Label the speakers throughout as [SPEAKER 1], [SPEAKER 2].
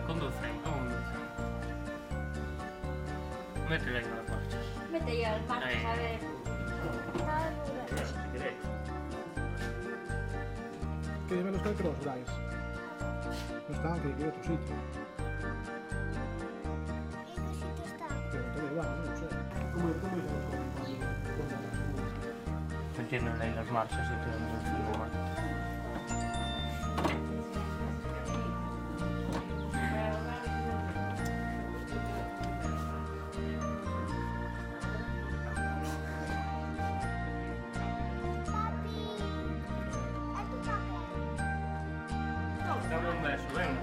[SPEAKER 1] conducen, conducen. Métele ahí las marchas.
[SPEAKER 2] Mete ya las marchas,
[SPEAKER 1] Ahí.
[SPEAKER 2] a ver.
[SPEAKER 3] Que lleve los calcros, Bryce. No están, que hay otro sitio.
[SPEAKER 4] ¿En qué sitio está?
[SPEAKER 3] Pero todo igual, no sé. ¿Cómo es
[SPEAKER 1] Metiéndole ahí las marchas y todo el
[SPEAKER 4] Papi, ¿es tu papel?
[SPEAKER 1] Dame un beso, venga.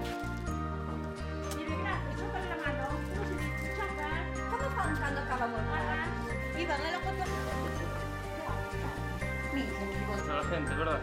[SPEAKER 2] Dile gracias, chócale la mano. No se choca. ¿Cómo fan cuando acabamos nada? Iban a la foto. Mira,
[SPEAKER 1] A la gente, ¿verdad?